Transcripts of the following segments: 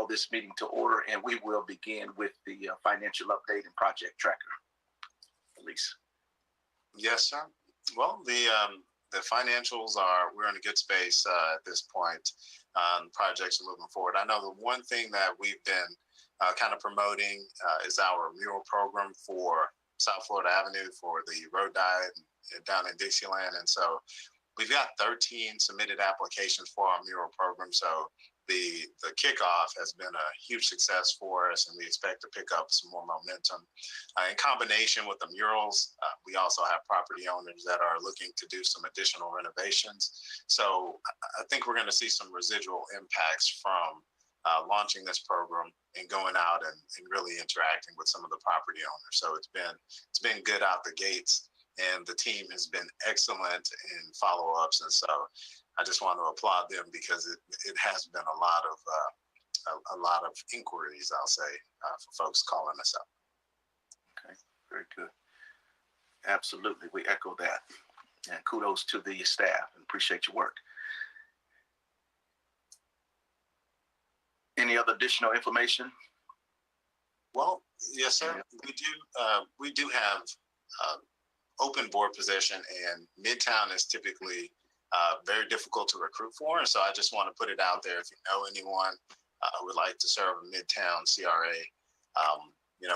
this meeting to order, and we will begin with the financial update and project tracker. Elise. Yes, sir. Well, the financials we're in a good space at this point. Projects are moving forward. I know the one thing that we've been kind of promoting is our mural program for South Florida Avenue for the road diet down in Dixieland. And so we've got 13 submitted applications for our mural program. So the kickoff has been a huge success for us, and we expect to pick up some more momentum. In combination with the murals, we also have property owners that are looking to do some additional renovations. So I think we're going to see some residual impacts from launching this program and going out and really interacting with some of the property owners. So it's been good out the gates, and the team has been excellent in follow-ups. And so I just want to applaud them because it has been a lot of inquiries, I'll say, for folks calling us up. Okay, very good. Absolutely, we echo that. And kudos to the staff and appreciate your work. Any other additional information? Well, yes, sir. We do have open board position, and Midtown is typically very difficult to recruit for. And so I just want to put it out there. If you know anyone who would like to serve a Midtown CRA,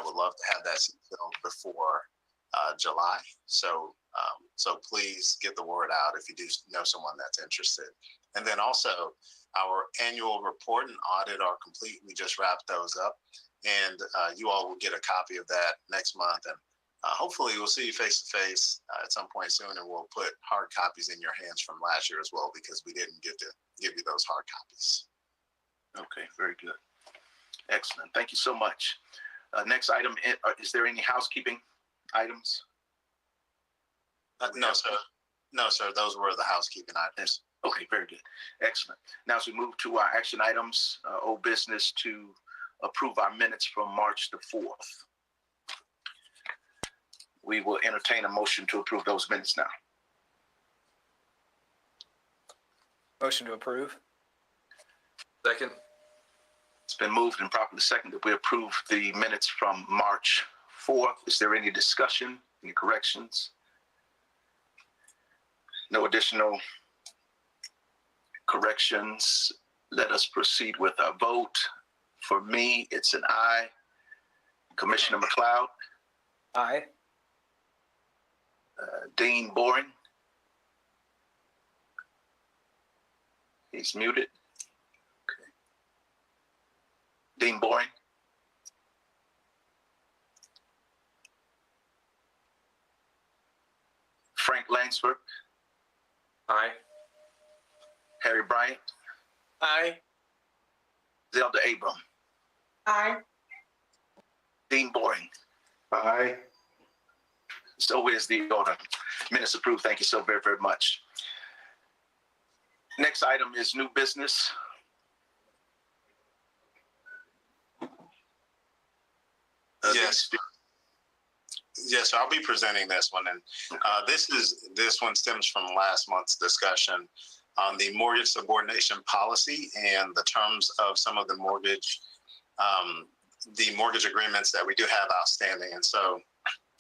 would love to have that seat filled before July. So please get the word out if you do know someone that's interested. And then also, our annual report and audit are complete. We just wrapped those up, and you all will get a copy of that next month. And hopefully we'll see you face to face at some point soon, and we'll put hard copies in your hands from last year as well, because we didn't get to give you those hard copies. Okay, very good. Excellent. Thank you so much. Next item, is there any housekeeping items? No, sir. No, sir. Those were the housekeeping items. Okay, very good. Excellent. Now, as we move to our action items, old business to approve our minutes from March the 4th. We will entertain a motion to approve those minutes now. Motion to approve. Second. It's been moved and properly seconded that we approve the minutes from March 4th. Is there any discussion, any corrections? No additional corrections. Let us proceed with our vote. For me, it's an aye. Commissioner McLeod? Aye. Dean Boring? He's muted. Okay. Dean Boring? Frank Langsford? Aye. Harry Bryant? Aye. Zelda Abram? Aye. Dean Boring? Aye. So is the order. Minutes approved. Thank you so very, very much. Next item is new business. Yes. Yes, I'll be presenting this one, and this one stems from last month's discussion on the mortgage subordination policy and the terms of some of the mortgage agreements that we do have outstanding. And so,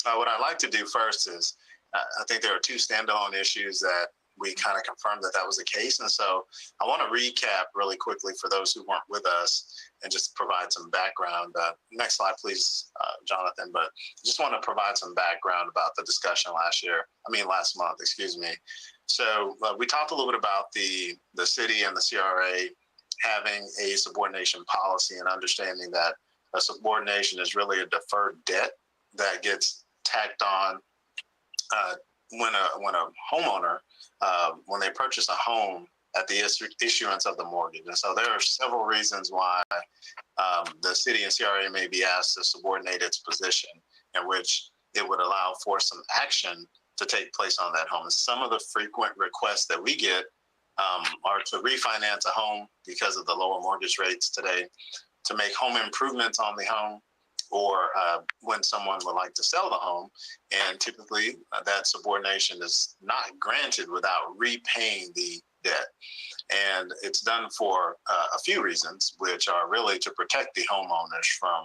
what I'd like to do first is, I think there are two standalone issues that we kind of confirmed that was the case. And so I want to recap really quickly for those who weren't with us and just provide some background. Next slide, please, Jonathan. But I just want to provide some background about the discussion last month, excuse me. So we talked a little bit about the city and the CRA having a subordination policy, and understanding that a subordination is really a deferred debt that gets tacked on when a homeowner, when they purchase a home at the issuance of the mortgage. And so there are several reasons why the city and CRA may be asked to subordinate its position, in which it would allow for some action to take place on that home. And some of the frequent requests that we get are to refinance a home because of the lower mortgage rates today, to make home improvements on the home, or when someone would like to sell the home. And typically that subordination is not granted without repaying the debt. And it's done for a few reasons, which are really to protect the homeowners from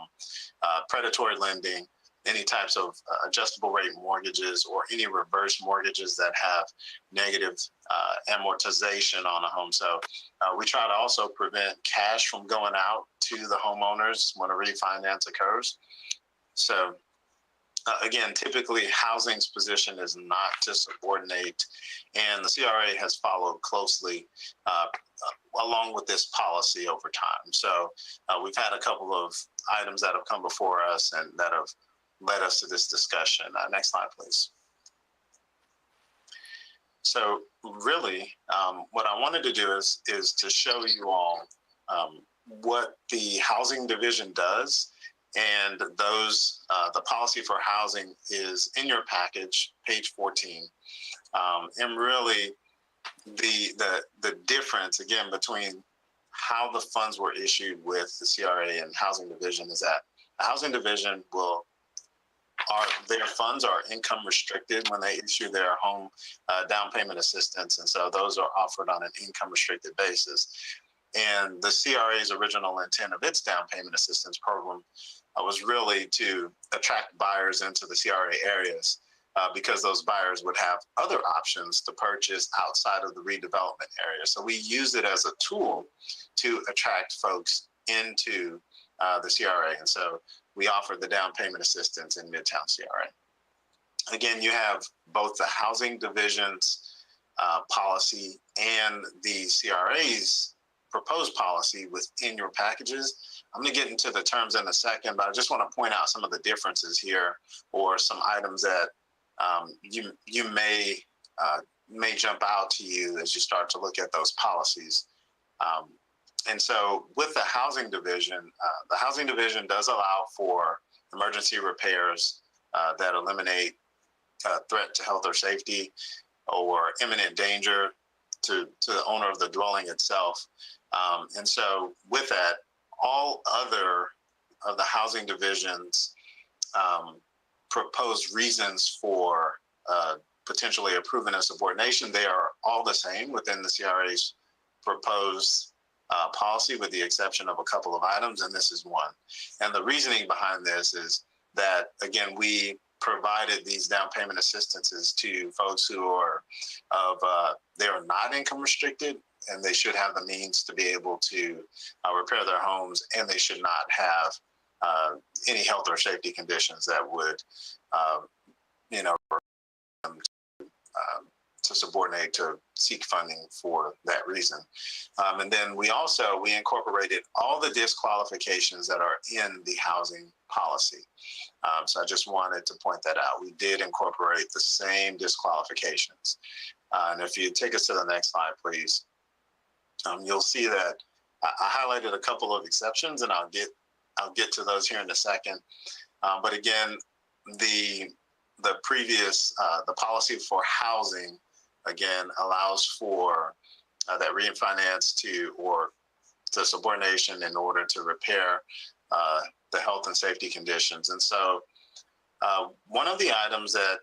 predatory lending, any types of adjustable rate mortgages, or any reverse mortgages that have negative amortization on a home. So we try to also prevent cash from going out to the homeowners when a refinance occurs. So again, typically housing's position is not to subordinate, and the CRA has followed closely along with this policy over time. So we've had a couple of items that have come before us and that have led us to this discussion. Next slide, please. So really, what I wanted to do is to show you all what the housing division does. And those, the policy for housing is in your package, page 14. And really, the difference, again, between how the funds were issued with the CRA and housing division is that the housing division their funds are income restricted when they issue their home down payment assistance. And so those are offered on an income restricted basis. And the CRA's original intent of its down payment assistance program was really to attract buyers into the CRA areas because those buyers would have other options to purchase outside of the redevelopment area. So we use it as a tool to attract folks into the CRA. And so we offer the down payment assistance in Midtown CRA. Again, you have both the housing division's policy and the CRA's proposed policy within your packages. I'm going to get into the terms in a second, but I just want to point out some of the differences here, or some items that you may jump out to you as you start to look at those policies. And so with the housing division does allow for emergency repairs that eliminate threat to health or safety or imminent danger to the owner of the dwelling itself. And so with that, all other of the housing division's proposed reasons for potentially approving a subordination, they are all the same within the CRA's proposed policy, with the exception of a couple of items, and this is one. And the reasoning behind this is that, again, we provided these down payment assistances to folks who are they are not income restricted, and they should have the means to be able to repair their homes, and they should not have any health or safety conditions that would, to subordinate, to seek funding for that reason. And then we incorporated all the disqualifications that are in the housing policy. So I just wanted to point that out. We did incorporate the same disqualifications. And if you take us to the next slide, please, you'll see that I highlighted a couple of exceptions, and I'll get to those here in a second. But again, the previous the policy for housing, again, allows for that refinance to subordination in order to repair the health and safety conditions. And so one of the items that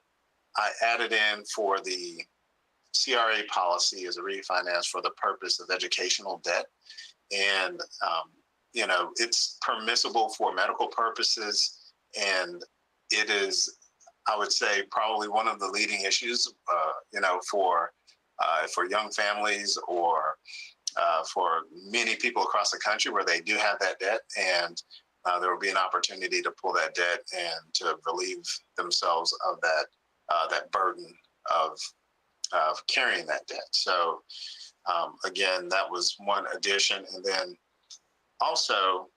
I added in for the CRA policy is a refinance for the purpose of educational debt. And, it's permissible for medical purposes, and it is, I would say, probably one of the leading issues, for young families or for many people across the country where they do have that debt, and there will be an opportunity to pull that debt and to relieve themselves of that burden of carrying that debt. So again, that was one addition. And then also,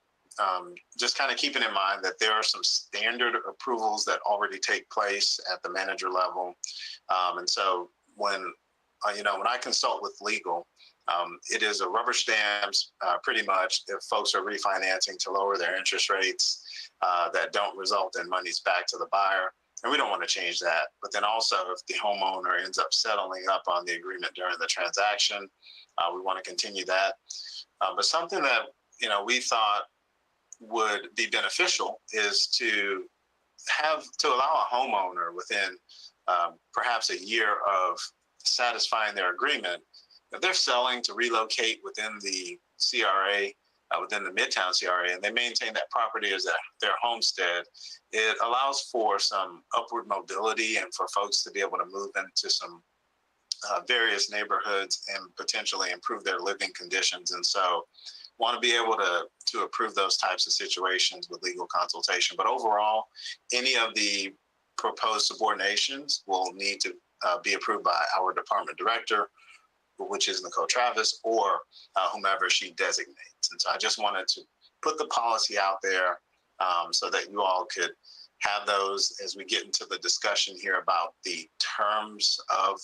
just kind of keeping in mind that there are some standard approvals that already take place at the manager level. And so when I consult with legal, it is a rubber stamps pretty much if folks are refinancing to lower their interest rates that don't result in monies back to the buyer. And we don't want to change that. But then also, if the homeowner ends up settling up on the agreement during the transaction, we want to continue that. But something that we thought would be beneficial is to allow a homeowner within perhaps a year of satisfying their agreement if they're selling to relocate within the CRA, within the Midtown CRA, and they maintain that property as their homestead, it allows for some upward mobility and for folks to be able to move into some various neighborhoods and potentially improve their living conditions. And so want to be able to approve those types of situations with legal consultation. But overall, any of the proposed subordinations will need to be approved by our department director, which is Nicole Travis, or whomever she designates. And so I just wanted to put the policy out there so that you all could have those as we get into the discussion here about the terms of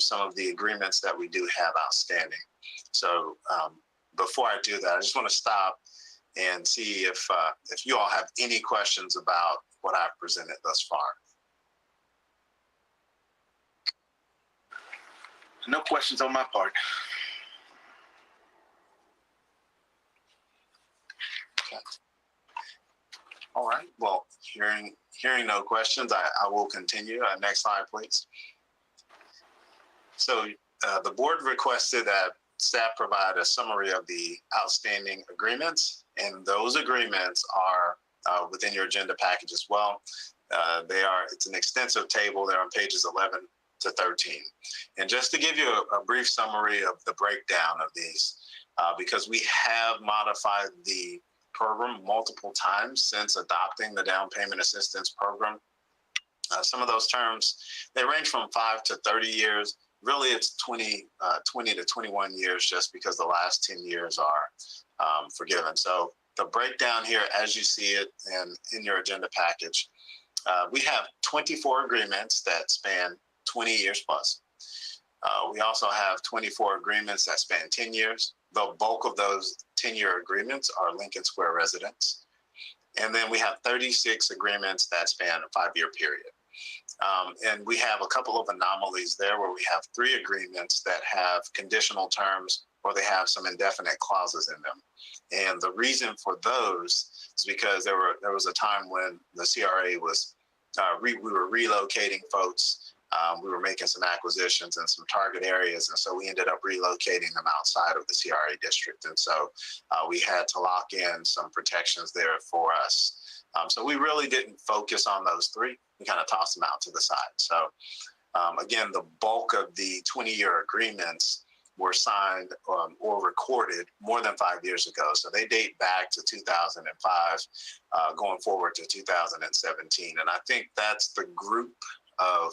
some of the agreements that we do have outstanding. So before I do that, I just want to stop and see if you all have any questions about what I've presented thus far. No questions on my part. Okay. All right. Well, hearing no questions, I will continue. Next slide, please. So the board requested that staff provide a summary of the outstanding agreements, and those agreements are within your agenda package as well. It's an extensive table. They're on pages 11 to 13. And just to give you a brief summary of the breakdown of these, because we have modified the program multiple times since adopting the down payment assistance program. Some of those terms, they range from 5 to 30 years. Really, it's 20 to 21 years just because the last 10 years are forgiven. So the breakdown here, as you see it in your agenda package, we have 24 agreements that span 20 years plus. We also have 24 agreements that span 10 years. The bulk of those 10-year agreements are Lincoln Square residents. And then we have 36 agreements that span a 5-year period. And we have a couple of anomalies there where we have 3 agreements that have conditional terms or they have some indefinite clauses in them. And the reason for those is because there was a time when the CRA was, we were relocating folks. We were making some acquisitions in some target areas. And so we ended up relocating them outside of the CRA district. And so we had to lock in some protections there for us. So we really didn't focus on those 3. We kind of tossed them out to the side. So again, the bulk of the 20-year agreements were signed or recorded more than 5 years ago. So they date back to 2005, going forward to 2017. And I think that's the group of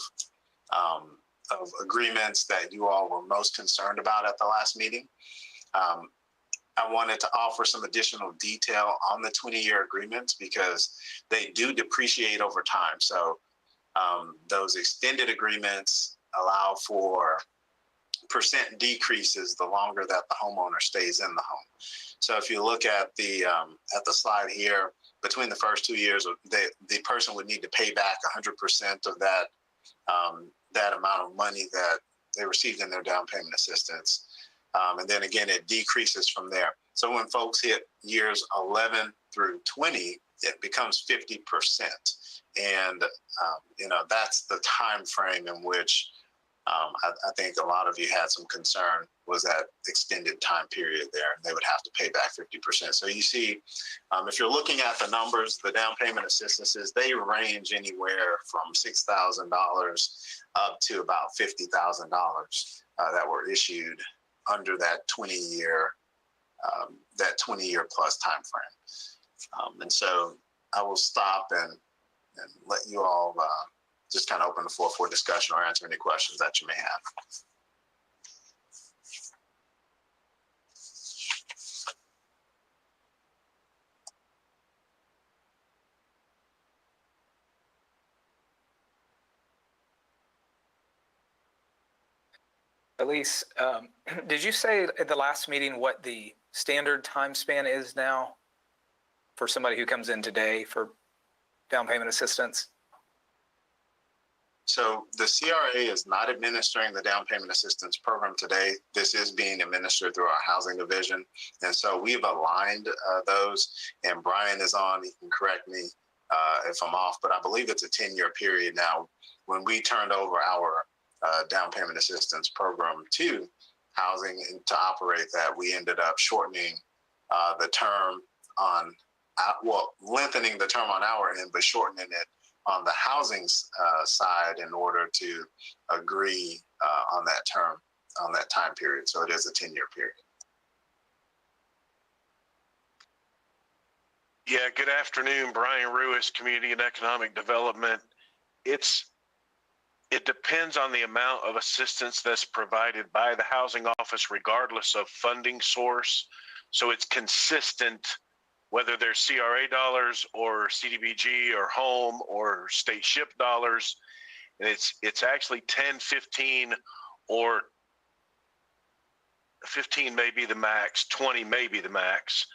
agreements that you all were most concerned about at the last meeting. I wanted to offer some additional detail on the 20-year agreements because they do depreciate over time. So those extended agreements allow for percent decreases the longer that the homeowner stays in the home. So if you look at the slide here, between the first 2 years, the person would need to pay back 100% of that amount of money that they received in their down payment assistance. And then again, it decreases from there. So when folks hit years 11 through 20, it becomes 50%. And, that's the time frame in which I think a lot of you had some concern was that extended time period there, and they would have to pay back 50%. So you see, if you're looking at the numbers, the down payment assistances, they range anywhere from $6,000 up to about $50,000 that were issued under that 20-year plus time frame. And so I will stop and let you all just kind of open the floor for discussion or answer any questions that you may have. Elise, did you say at the last meeting what the standard time span is now for somebody who comes in today for down payment assistance? So the CRA is not administering the down payment assistance program today. This is being administered through our housing division. And so we've aligned those, and Brian is on. He can correct me if I'm off, but I believe it's a 10-year period now. When we turned over our down payment assistance program to housing to operate that, we ended up shortening the term on, lengthening the term on our end, but shortening it on the housing side in order to agree on that term, on that time period. So it is a 10-year period. Yeah, good afternoon, Brian Ruiz, Community and Economic Development. It depends on the amount of assistance that's provided by the housing office, regardless of funding source. So it's consistent, whether there's CRA dollars or CDBG or home or state ship dollars. And it's actually 10, 15, or 15 may be the max, 20 may be the max.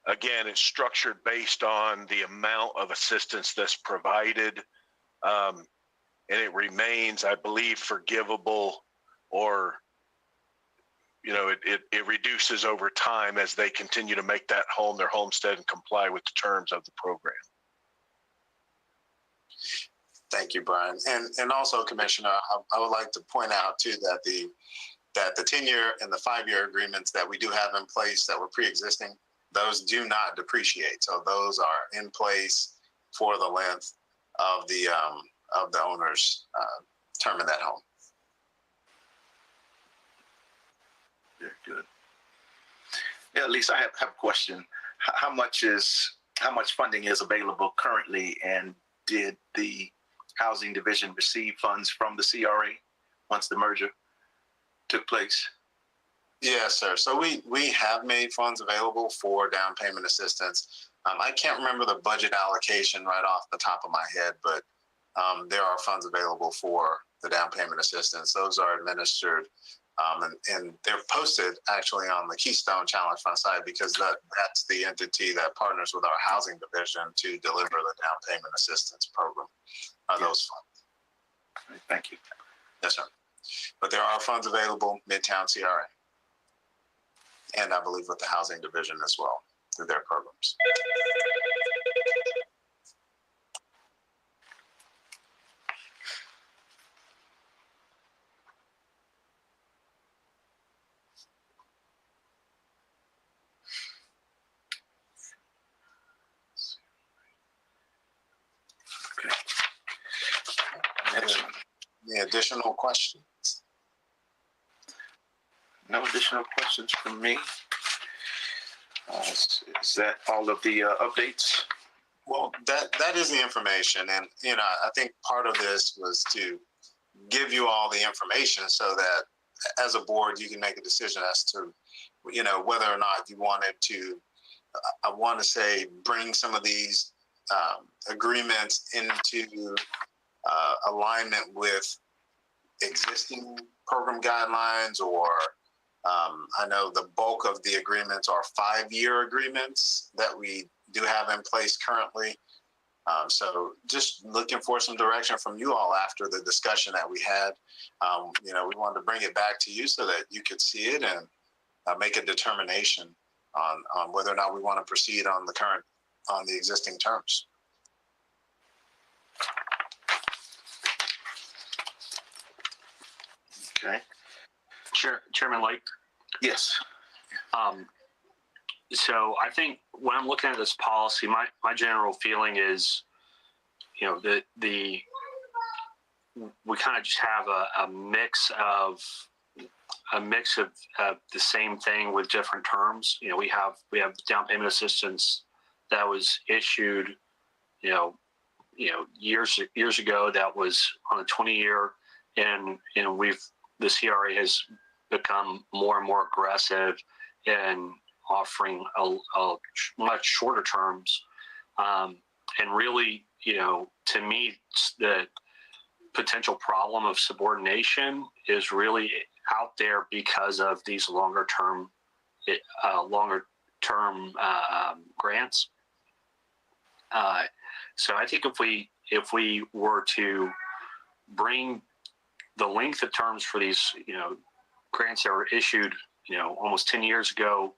Again, it's structured based on the amount of assistance that's provided. And it remains, I believe, forgivable, or, you know, it reduces over time as they continue to make that home their homestead and comply with the terms of the program. Thank you, Brian. And also, Commissioner, I would like to point out too that the 10-year and the 5-year agreements that we do have in place that were pre-existing, those do not depreciate. So those are in place for the length of the owner's term in that home. Very good. Yeah, Lisa, I have a question. How much funding is available currently, and did the Housing Division receive funds from the CRA once the merger took place? Yes, sir. So we have made funds available for down payment assistance. I can't remember the budget allocation right off the top of my head, but there are funds available for the down payment assistance. Those are administered and they're posted actually on the Keystone Challenge Fund site, because that's the entity that partners with our Housing Division to deliver the down payment assistance program. Those funds. Thank you. Yes, sir. But there are funds available, Midtown CRA, and I believe with the Housing Division as well through their programs. Any additional questions? No additional questions from me. Is that all of the updates? Well, that is the information, and you know, I think part of this was to give you all the information so that as a board you can make a decision as to, you know, whether or not you wanted to, I want to say, bring some of these agreements into alignment with existing program guidelines, or I know the bulk of the agreements are 5-year agreements that we do have in place currently. So just looking for some direction from you all after the discussion that we had. You know, we wanted to bring it back to you so that you could see it and make a determination on whether or not we want to proceed on the existing terms. Okay. Chairman Lake. Yes. So I think when I'm looking at this policy, my general feeling is, you know, we kind of just have a mix of the same thing with different terms. You know, we have down payment assistance that was issued, you know, years ago, that was on a 20-year, and the CRA has become more and more aggressive in offering a much shorter terms. And really, you know, to me, the potential problem of subordination is really out there because of these longer term grants. So I think if we were to bring the length of terms for these, you know, grants that were issued, you know, almost 10 years ago,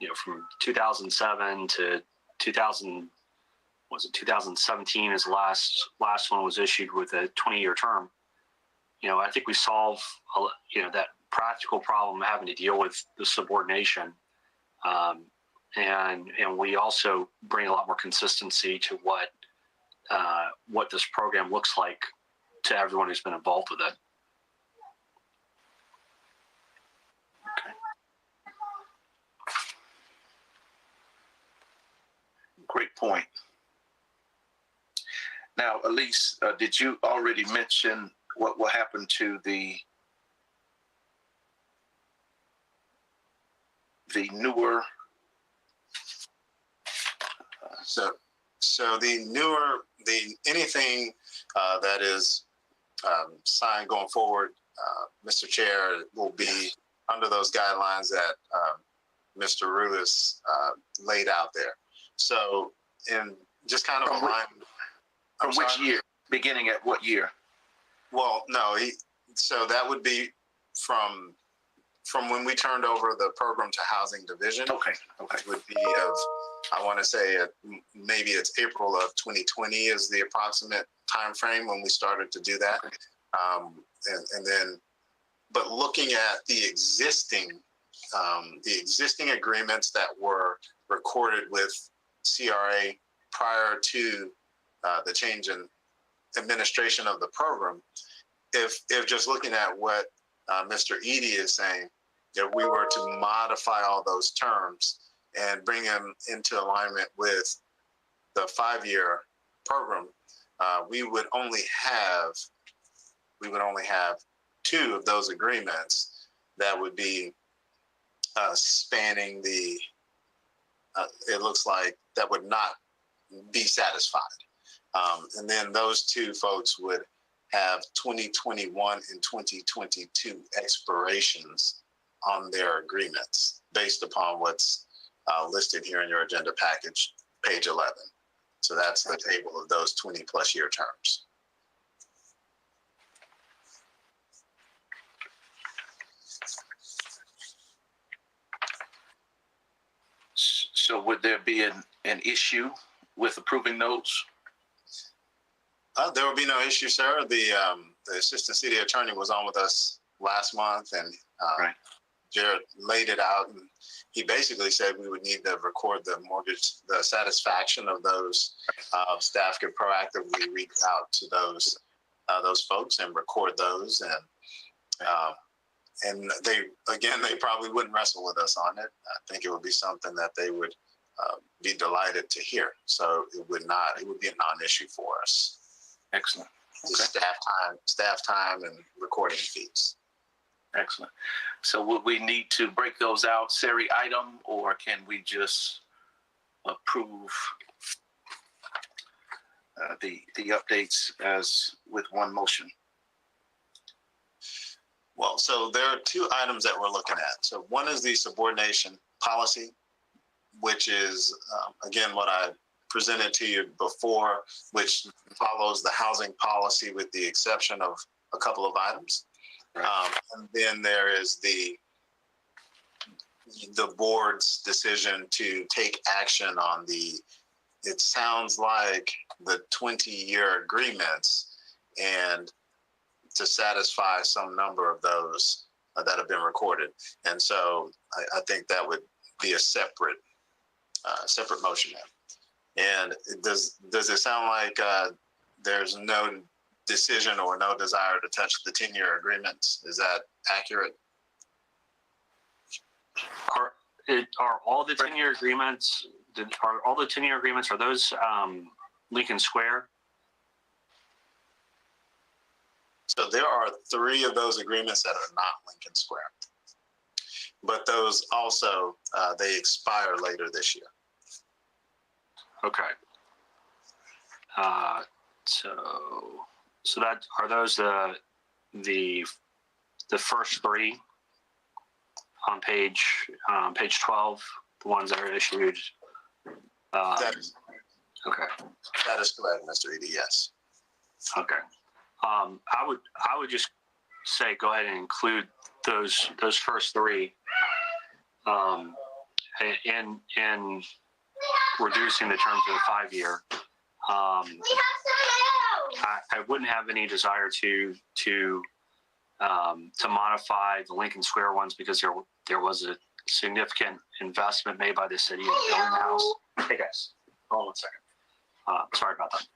you know, from 2007 to 2017 is the last one was issued with a 20-year term. I think we solve, that practical problem of having to deal with the subordination. And we also bring a lot more consistency to what this program looks like to everyone who's been involved with it. Great point. Now, Elise, did you already mention what will happen to the newer? So anything that is signed going forward, Mr. Chair, will be under those guidelines that Mr. Rulis laid out there. So, in just kind of a line. From which year? Beginning at what year? Well, no. So that would be from when we turned over the program to Housing Division. Okay. Which would be of, I want to say, maybe it's April of 2020 is the approximate time frame when we started to do that. And then, but looking at the existing agreements that were recorded with CRA prior to the change in administration of the program, if just looking at what Mr. Edie is saying, if we were to modify all those terms and bring them into alignment with the 5-year program, we would only have 2 of those agreements that would be spanning the. It looks like that would not be satisfied, and then those 2 folks would have 2021 and 2022 expirations on their agreements based upon what's listed here in your agenda package, page 11. So that's the table of those 20+ year terms. So would there be an issue with approving those? There will be no issue, sir. The assistant city attorney was on with us last month, and Right. Jared laid it out, and he basically said we would need to record the satisfaction of those. Staff could proactively reach out to those folks and record those, and they probably wouldn't wrestle with us on it. I think it would be something that they would be delighted to hear. So it would be a non-issue for us. Excellent. Just staff time and recording fees. Excellent. So would we need to break those out, seri item, or can we just approve the updates as with one motion? Well, so there are 2 items that we're looking at. So one is the subordination policy, which is, again, what I presented to you before, which follows the housing policy with the exception of a couple of items. Right. And then there is the board's decision to take action on it sounds like the 20-year agreements, and to satisfy some number of those that have been recorded. And so I think that would be a separate motion. And does it sound like there's no decision or no desire to touch the 10-year agreements? Is that accurate? Are all the 10-year agreements? Are those Lincoln Square? So there are 3 of those agreements that are not Lincoln Square, but those also they expire later this year. Okay. So that are those the first 3 on page 12, the ones that are issued. Okay. That is correct, Mr. Edie. Yes. Okay. I would just say go ahead and include those first 3 in reducing the terms of the 5-year. I wouldn't have any desire to to modify the Lincoln Square ones because there was a significant investment made by the city in building the house. Hey guys, hold on 1 second. Sorry about that.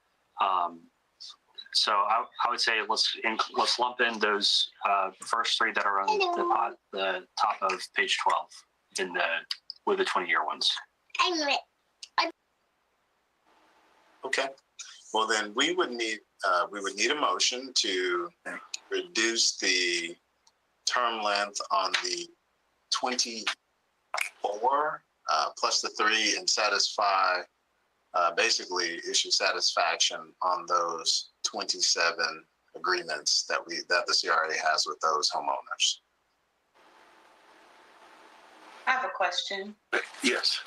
So I would say let's lump in those first three that are on the top of page 12 with the 20-year ones. Okay. Well, then we would need a motion to reduce the term length on the 24 plus the 3 and satisfy, basically issue satisfaction on those 27 agreements that the CRA has with those homeowners. I have a question. Yes.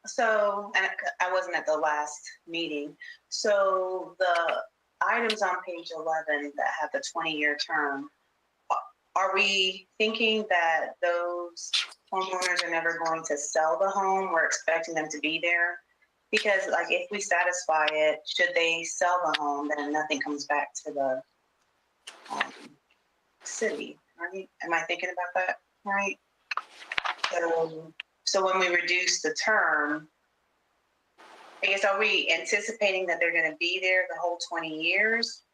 So, and I wasn't at the last meeting. So the items on page 11 that have the 20-year term, are we thinking that those homeowners are never going to sell the home? We're expecting them to be there? Because like if we satisfy it, should they sell the home, then nothing comes back to the city, right? Am I thinking about that right? So when we reduce the term, I guess, are we anticipating that they're going to be there the whole 20 years?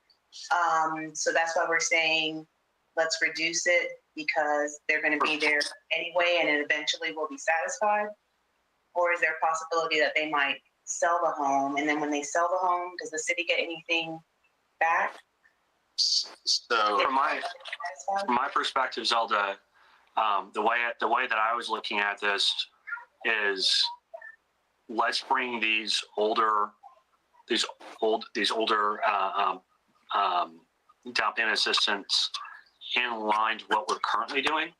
So that's why we're saying, let's reduce it because they're going to be there anyway and it eventually will be satisfied? Or is there a possibility that they might sell the home, and then when they sell the home, does the city get anything back? So From my perspective, Zelda, the way that I was looking at this is, let's bring these older down payment assistance in line to what we're currently doing,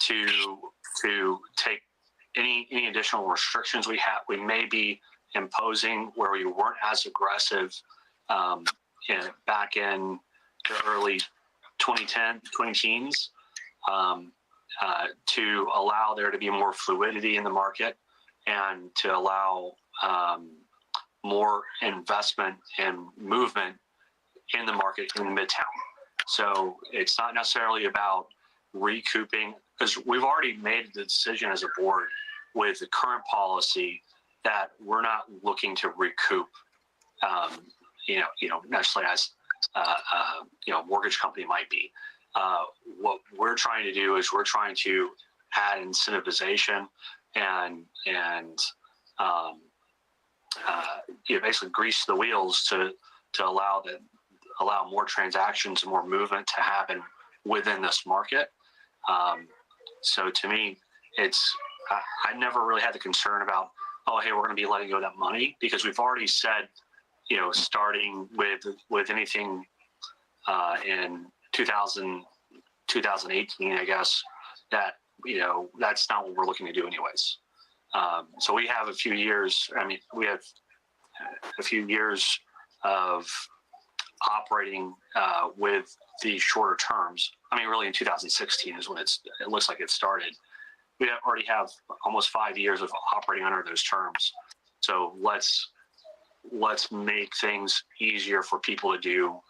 to take any additional restrictions we may be imposing where we weren't as aggressive back in the early 2010s, to allow there to be more fluidity in the market and to allow more investment and movement in the market in Midtown. So it's not necessarily about recouping, because we've already made the decision as a board with the current policy that we're not looking to recoup, necessarily as mortgage company might be. What we're trying to do is we're trying to add incentivization and basically grease the wheels to allow more transactions and more movement to happen within this market. So to me, I never really had the concern about, oh, hey, we're going to be letting go of that money, because we've already said, starting with anything in 2018, I guess, that, that's not what we're looking to do anyways. So we have a few years, we have a few years of operating with the shorter terms. Really in 2016 is when it looks like it started. We already have almost 5 years of operating under those terms. So let's make things easier for people to do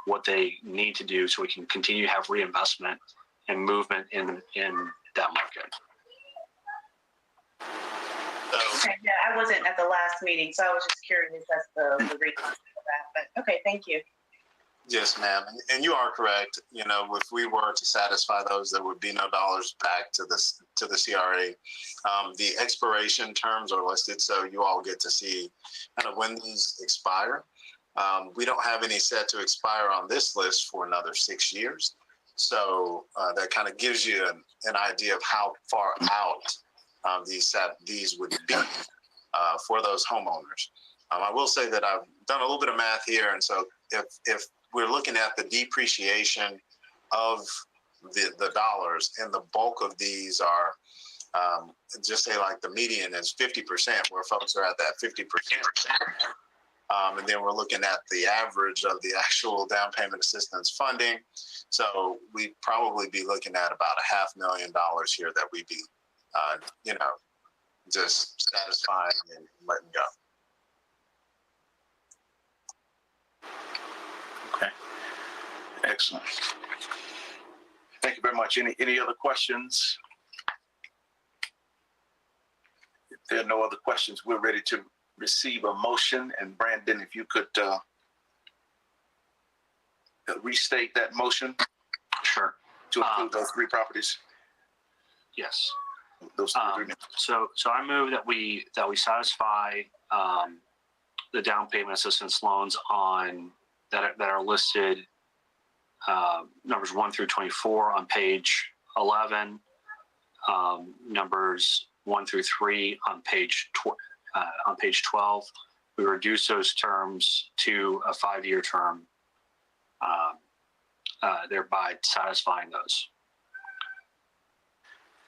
what they need to do so we can continue to have reinvestment and movement in that market. Okay, yeah, I wasn't at the last meeting, so I was just curious as to the reason for that. But okay, thank you. yes, ma'am, and you are correct. If we were to satisfy those, there would be no dollars back to the CRA. The expiration terms are listed, so you all get to see kind of when these expire. We don't have any set to expire on this list for another 6 years. So that kind of gives you an idea of how far out these would be for those homeowners. I will say that I've done a little bit of math here. And so if we're looking at the depreciation of the dollars, and the bulk of these are, just say like the median is 50%, where folks are at that 50%. And then we're looking at the average of the actual down payment assistance funding. So we'd probably be looking at about $500,000 here that we'd be, just satisfying and letting go. Okay. Excellent. Thank you very much. Any other questions? If there are no other questions, we're ready to receive a motion. And Brandon, if you could restate that motion Sure. to include those three properties. Yes. Those three agreements. So I move that we satisfy the down payment assistance loans on that are listed numbers 1 through 24 on page 11, numbers 1 through 3 on page 12. We reduce those terms to a 5-year term, thereby satisfying those.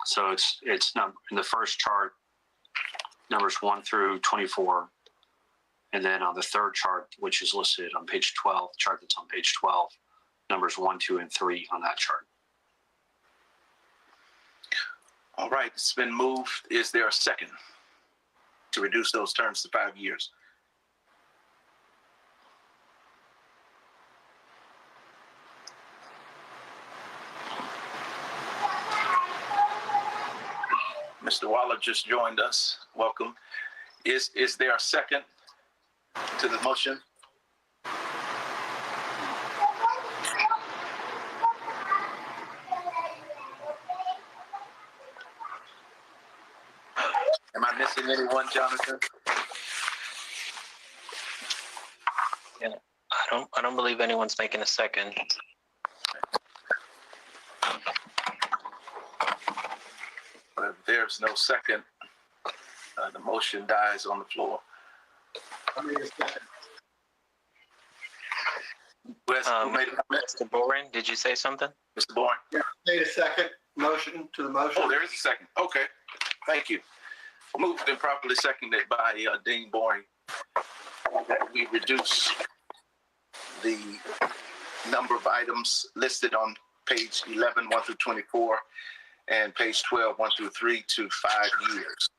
So it's in the first chart, numbers 1 through 24, and then on the third chart, which is listed on page 12, chart that's on page 12, numbers 1, 2, and 3 on that chart. All right, it's been moved. Is there a second to reduce those terms to 5 years? Mr. Waller just joined us. Welcome. Is there a second to the motion? Am I missing anyone, Jonathan? Yeah, I don't believe anyone's making a second. But if there's no second, the motion dies on the floor. I made a second. Who made a comment? Mr. Boren, did you say something? Mr. Bourne? Yeah, made a second motion to the motion. Oh, there is a second. Okay, thank you. Moved and properly seconded by Dean Boring that we reduce the number of items listed on page 11, 1 through 24, and page 12, 1 through 3 to 5 years.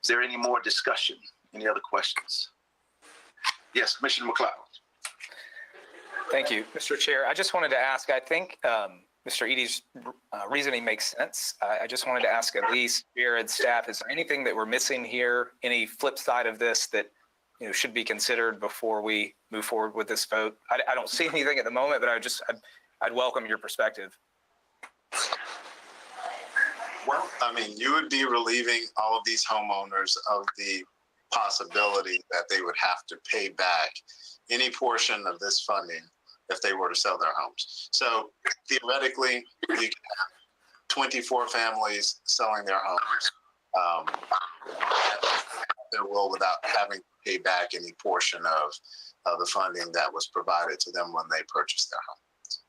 Is there any more discussion? Any other questions? Yes, Commissioner McLeod. Thank you, Mr. Chair. I just wanted to ask, I think Mr. Eady's reasoning makes sense. I just wanted to ask Elise, Jared, staff, is there anything that we're missing here? Any flip side of this that should be considered before we move forward with this vote? I don't see anything at the moment, but I'd welcome your perspective. Well, I mean, you would be relieving all of these homeowners of the possibility that they would have to pay back any portion of this funding if they were to sell their homes. So theoretically, you can have 24 families selling their homes their will without having to pay back any portion of the funding that was provided to them when they purchased their homes.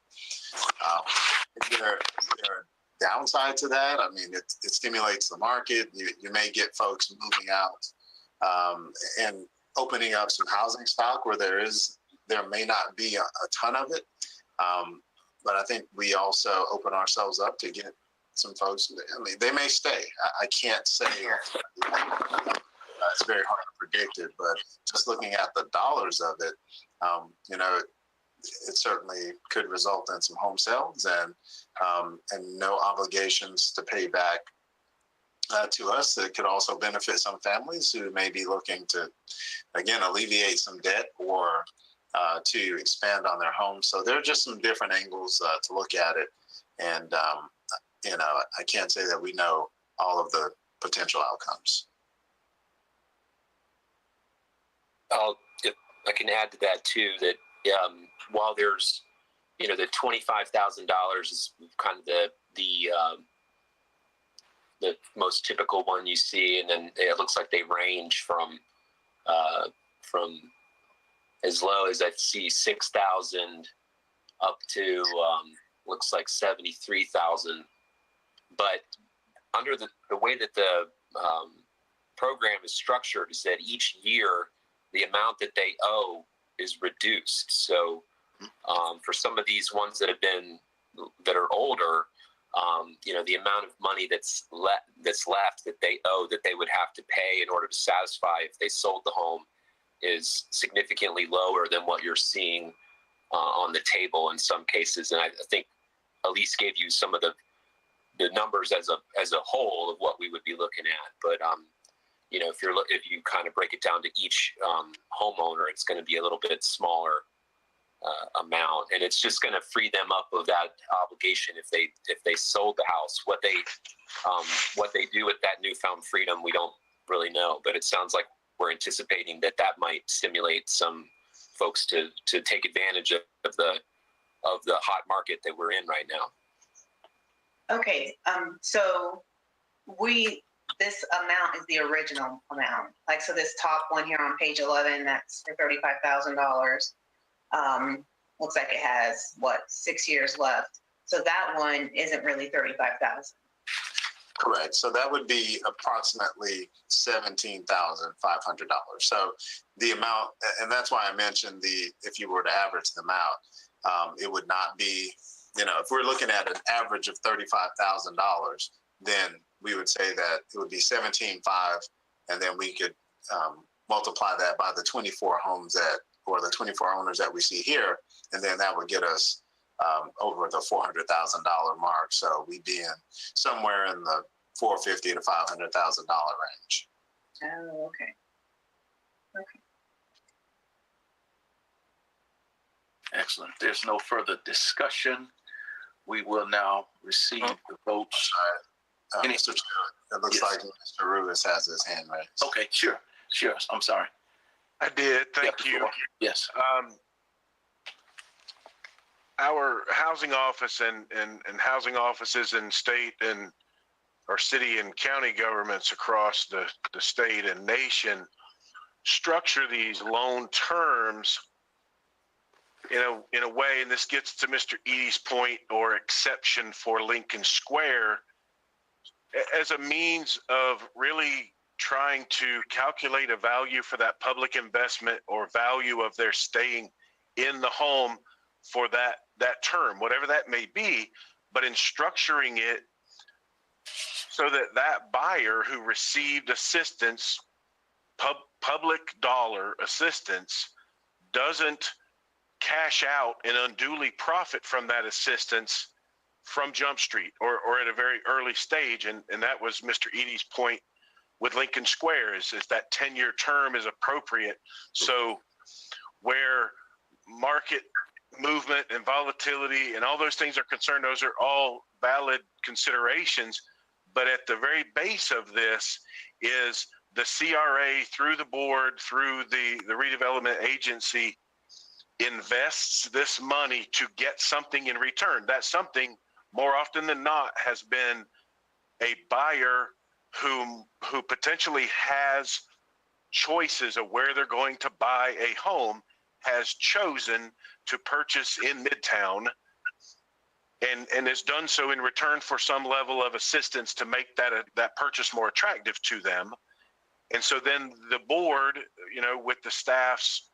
Is there a downside to that? I mean, it stimulates the market. You may get folks moving out and opening up some housing stock where there may not be a ton of it. But I think we also open ourselves up to get some folks. I mean, they may stay. I can't say. It's very hard to predict it, but just looking at the dollars of it, it certainly could result in some home sales and no obligations to pay back to us. It could also benefit some families who may be looking to, again, alleviate some debt or to expand on their home. So there are just some different angles to look at it. And, I can't say that we know all of the potential outcomes. If I can add to that too, that while there's, the $25,000 is kind of the most typical one you see, and then it looks like they range from as low as I see 6,000 up to looks like 73,000. But under the way that the program is structured is that each year the amount that they owe is reduced. So for some of these ones that are older, the amount of money that's left that they owe that they would have to pay in order to satisfy if they sold the home is significantly lower than what you're seeing on the table in some cases. And I think Elise gave you some of the numbers as a whole of what we would be looking at. But you know, if you kind of break it down to each homeowner, it's going to be a little bit smaller amount, and it's just going to free them up of that obligation if they sold the house. What they do with that newfound freedom, we don't really know, but it sounds like we're anticipating that might stimulate some folks to take advantage of the hot market that we're in right now. Okay, so this amount is the original amount. Like, so this top one here on page 11, that's for $35,000. Looks like it has 6 years left. So that one isn't really $35,000. Correct. So that would be approximately $17,500. So the amount, and that's why I mentioned if you were to average them out, it would not be, you know, if we're looking at an average of $35,000, then we would say that it would be $17,500, and then we could multiply that by the 24 homes or the 24 owners that we see here, and then that would get us over the $400,000 mark. So we'd be in somewhere in the $450,000 to $500,000 range. Oh, okay. Okay. Excellent. There's no further discussion. We will now receive the votes. Mr. Chair, it looks like Mr. Ruiz has his hand raised. Okay, sure. I'm sorry. I did. Thank you. Yes. Our housing office and housing offices in state and our city and county governments across the state and nation structure these loan terms in a way, and this gets to Mr. Eady's point or exception for Lincoln Square, as a means of really trying to calculate a value for that public investment or value of their staying in the home for that term, whatever that may be, but in structuring it so that buyer who received assistance, public dollar assistance, doesn't cash out and unduly profit from that assistance from Jump Street or at a very early stage. And that was Mr. Eady's point with Lincoln Square is that 10-year term is appropriate. So where market movement and volatility and all those things are concerned, those are all valid considerations. But at the very base of this is the CRA through the board, through the redevelopment agency, invests this money to get something in return. That something, more often than not, has been a buyer who potentially has choices of where they're going to buy a home, has chosen to purchase in Midtown, and has done so in return for some level of assistance to make that purchase more attractive to them. And so then the board, with the staff's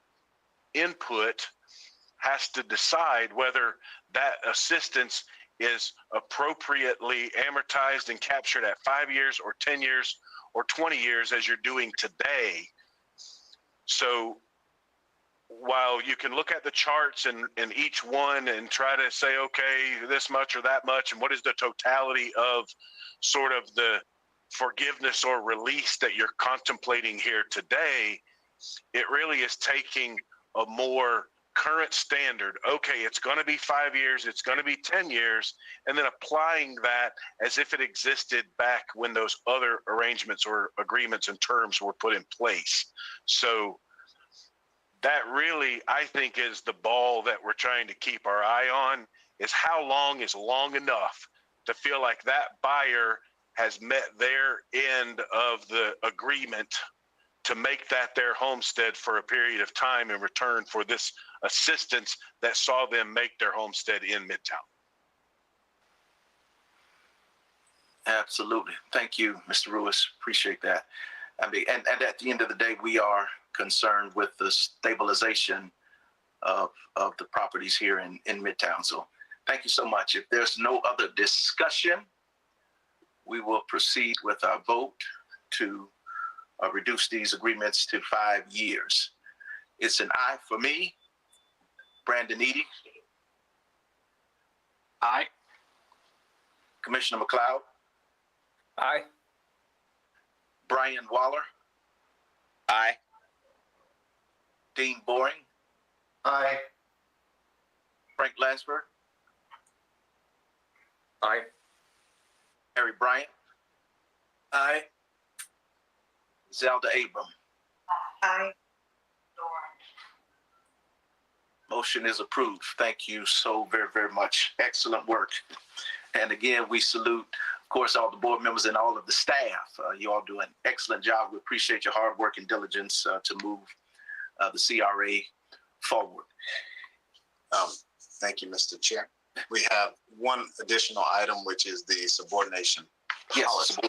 input, has to decide whether that assistance is appropriately amortized and captured at 5 years or 10 years or 20 years as you're doing today. So while you can look at the charts in each one and try to say, okay, this much or that much, and what is the totality of sort of the forgiveness or release that you're contemplating here today, it really is taking a more current standard. Okay, it's going to be 5 years, it's going to be 10 years, and then applying that as if it existed back when those other arrangements or agreements and terms were put in place. So that really, I think, is the ball that we're trying to keep our eye on, is how long is long enough to feel like that buyer has met their end of the agreement to make that their homestead for a period of time in return for this assistance that saw them make their homestead in Midtown. Absolutely. Thank you, Mr. Ruiz. Appreciate that. I mean, and at the end of the day, we are concerned with the stabilization of the properties here in Midtown. So thank you so much. If there's no other discussion, we will proceed with our vote to reduce these agreements to 5 years. It's an aye for me, Brandon Eady, Aye. Commissioner McLeod, Aye. Brian Waller, Aye. Dean Boring, Aye. Frank Lansford, Aye. Harry Bryant, Aye. Zelda Abram. Aye. Motion is approved. Thank you so very, very much. Excellent work. And again, we salute, of course, all the board members and all of the staff. You all do an excellent job. We appreciate your hard work and diligence to move the CRA forward. Thank you, Mr. Chair. We have one additional item, which is the subordination policy.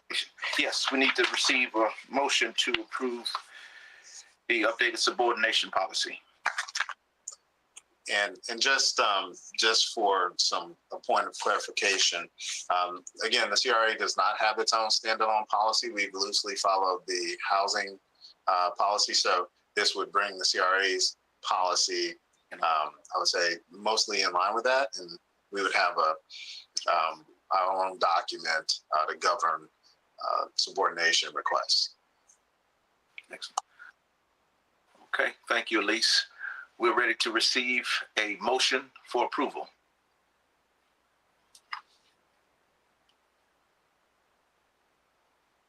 Yes, we need to receive a motion to approve the updated subordination policy. And just for a point of clarification, again, the CRA does not have its own standalone policy. We've loosely followed the housing policy, so this would bring the CRA's policy, I would say, mostly in line with that, and we would have our own document to govern subordination requests. Excellent. Okay, thank you, Elise. We're ready to receive a motion for approval.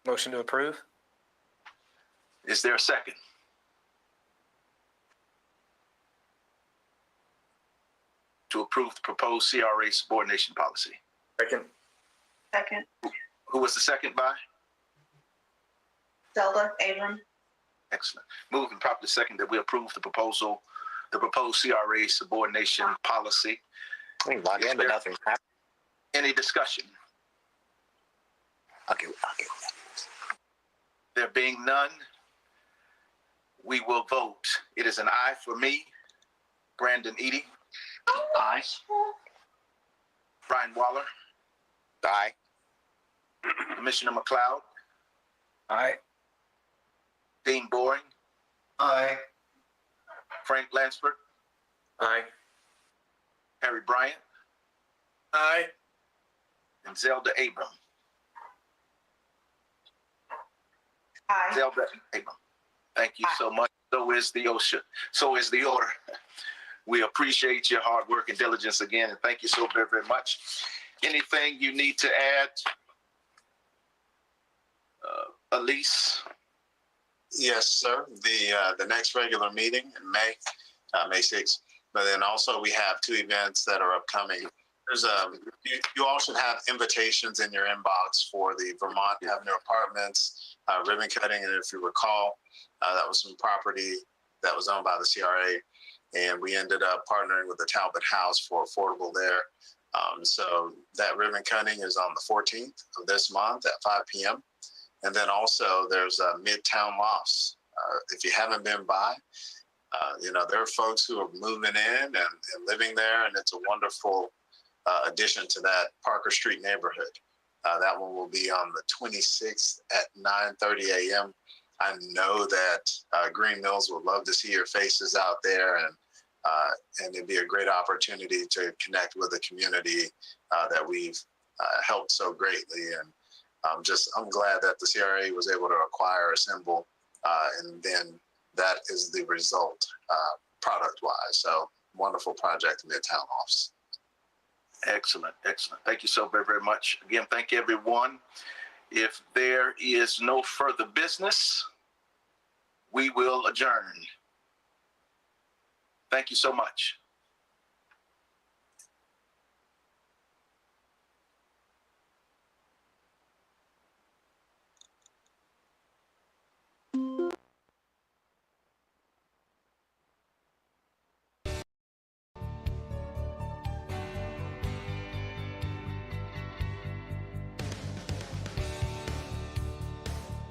Motion to approve? Is there a second? To approve the proposed CRA subordination policy. Second. Second. Who was the second by? Zelda Abram. Excellent. Moved and properly second that we approve the proposed CRA subordination policy. Log in, but nothing happened. Any discussion? Okay. There being none, we will vote. It is an aye for me. Brandon Eady, Aye. Brian Waller, Aye. Commissioner McLeod, Aye. Dean Boring, Aye. Frank Lansford, Aye. Harry Bryant, Aye. and Zelda Abram. Aye. Zelda Abram. Thank you so much. So is the OSHA. So is the order. We appreciate your hard work and diligence again, and thank you so very, very much. Anything you need to add, Elise? Yes, sir. The next regular meeting in May 6th. But then also we have two events that are upcoming. There's you all should have invitations in your inbox for the Vermont Avenue Apartments ribbon cutting, and if you recall, that was some property that was owned by the CRA, and we ended up partnering with the Talbot House for affordable there. So that ribbon cutting is on the 14th of this month at 5 p.m. And then also there's Midtown Lofts. If you haven't been by, there are folks who are moving in and living there, and it's a wonderful addition to that Parker Street neighborhood. That one will be on the 26th at 9:30 a.m. I know that Green Mills would love to see your faces out there, and it'd be a great opportunity to connect with the community that we've helped so greatly. And I'm glad that the CRA was able to acquire a symbol, and then that is the result product-wise. So wonderful project, Midtown Lofts. Excellent, excellent. Thank you so very, very much. Again, thank you, everyone. If there is no further business, we will adjourn. Thank you so much.